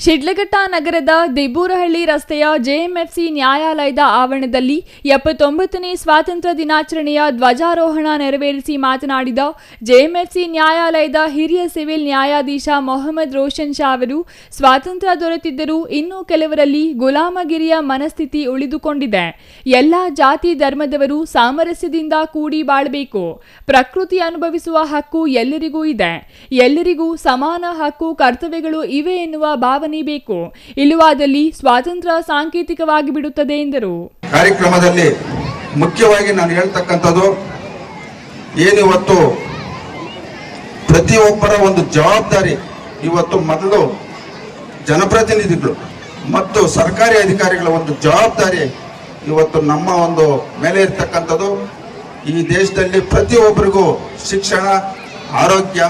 ಶಿಡ್ಲಘಟ್ಟ ನಗರದ ದಿಬ್ಬೂರಹಳ್ಳಿ ರಸ್ತೆಯ ಜೆಎಂಎಫ್ಸಿ ನ್ಯಾಯಾಲಯದ ಆವರಣದಲ್ಲಿ 79ನೇ ಸ್ವಾತಂತ್ರ್ಯ ದಿನಾಚರಣೆಯ ಧ್ವಜಾರೋಹಣ ನೆರವೇರಿಸಿ ಮಾತನಾಡಿದ ಜೆಎಂಎಫ್ಸಿ ನ್ಯಾಯಾಲಯದ ಹಿರಿಯ ಸಿವಿಲ್ ನ್ಯಾಯಾಧೀಶ ಮೊಹಮ್ಮದ್ ರೋಷನ್ ಶಾ ಅವರು, ಸ್ವಾತಂತ್ರ್ಯ ದೊರೆತಿದ್ದರೂ ಇನ್ನೂ ಕೆಲವರಲ್ಲಿ ಗುಲಾಮಗಿರಿಯ ಮನಸ್ಥಿತಿ ಉಳಿದುಕೊಂಡಿದೆ. ಎಲ್ಲ ಜಾತಿ ಧರ್ಮದವರು ಸಾಮರಸ್ಯದಿಂದ ಕೂಡಿ ಬಾಳಬೇಕು. ಪ್ರಕೃತಿ ಅನುಭವಿಸುವ ಹಕ್ಕು ಎಲ್ಲರಿಗೂ ಇದೆ. ಎಲ್ಲರಿಗೂ ಸಮಾನ ಹಕ್ಕು ಕರ್ತವ್ಯಗಳು ಇವೆ ಎನ್ನುವ ಭಾವನೆ ಬೇಕು. ಇಲ್ಲವಾದಲ್ಲಿ ಸ್ವಾತಂತ್ರ್ಯ ಸಾಂಕೇತಿಕವಾಗಿ ಬಿಡುತ್ತದೆ ಎಂದರು. ಕಾರ್ಯಕ್ರಮದಲ್ಲಿ ಮುಖ್ಯವಾಗಿ ನಾನು ಹೇಳ್ತಕ್ಕಂಥದ್ದು ಏನಿವತ್ತು ಪ್ರತಿಯೊಬ್ಬರ ಒಂದು ಜವಾಬ್ದಾರಿ, ಇವತ್ತು ಮೊದಲು ಜನಪ್ರತಿನಿಧಿಗಳು ಮತ್ತು ಸರ್ಕಾರಿ ಅಧಿಕಾರಿಗಳ ಒಂದು ಜವಾಬ್ದಾರಿ ಇವತ್ತು ನಮ್ಮ ಒಂದು ಮೇಲೆ ಇರ್ತಕ್ಕಂಥದ್ದು. ಈ ದೇಶದಲ್ಲಿ ಪ್ರತಿಯೊಬ್ಬರಿಗೂ ಶಿಕ್ಷಣ, ಆರೋಗ್ಯ,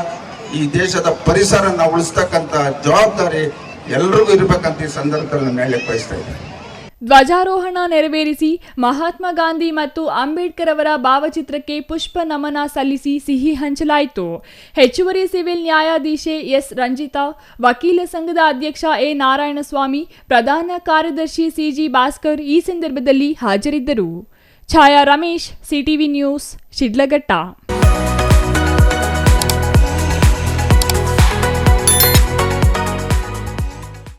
ಈ ದೇಶದ ಪರಿಸರನ ಉಳಿಸ್ತಕ್ಕಂಥ ಜವಾಬ್ದಾರಿ ಎಲ್ಲರಿಗೂ ಇರಬೇಕಂತ ಈ ಸಂದರ್ಭದಲ್ಲಿ ನಾನು ಹೇಳಕ್ಕೆ ಬಯಸ್ತಾ ಇದ್ದೇನೆ. ಧ್ವಜಾರೋಹಣ ನೆರವೇರಿಸಿ ಮಹಾತ್ಮ ಗಾಂಧಿ ಮತ್ತು ಅಂಬೇಡ್ಕರ್ ಅವರ ಭಾವಚಿತ್ರಕ್ಕೆ ಪುಷ್ಪ ನಮನ ಸಲ್ಲಿಸಿ ಸಿಹಿ ಹಂಚಲಾಯಿತು. ಹೆಚ್ಚುವರಿ ಸಿವಿಲ್ ನ್ಯಾಯಾಧೀಶೆ ಎಸ್ ರಂಜಿತಾ, ವಕೀಲ ಸಂಘದ ಅಧ್ಯಕ್ಷ ಎ ನಾರಾಯಣಸ್ವಾಮಿ, ಪ್ರಧಾನ ಕಾರ್ಯದರ್ಶಿ ಸಿಜಿ ಭಾಸ್ಕರ್ ಈ ಸಂದರ್ಭದಲ್ಲಿ ಹಾಜರಿದ್ದರು. ಛಾಯಾ ರಮೇಶ್, ಸಿಟಿವಿ ನ್ಯೂಸ್, ಶಿಡ್ಲಘಟ್ಟ.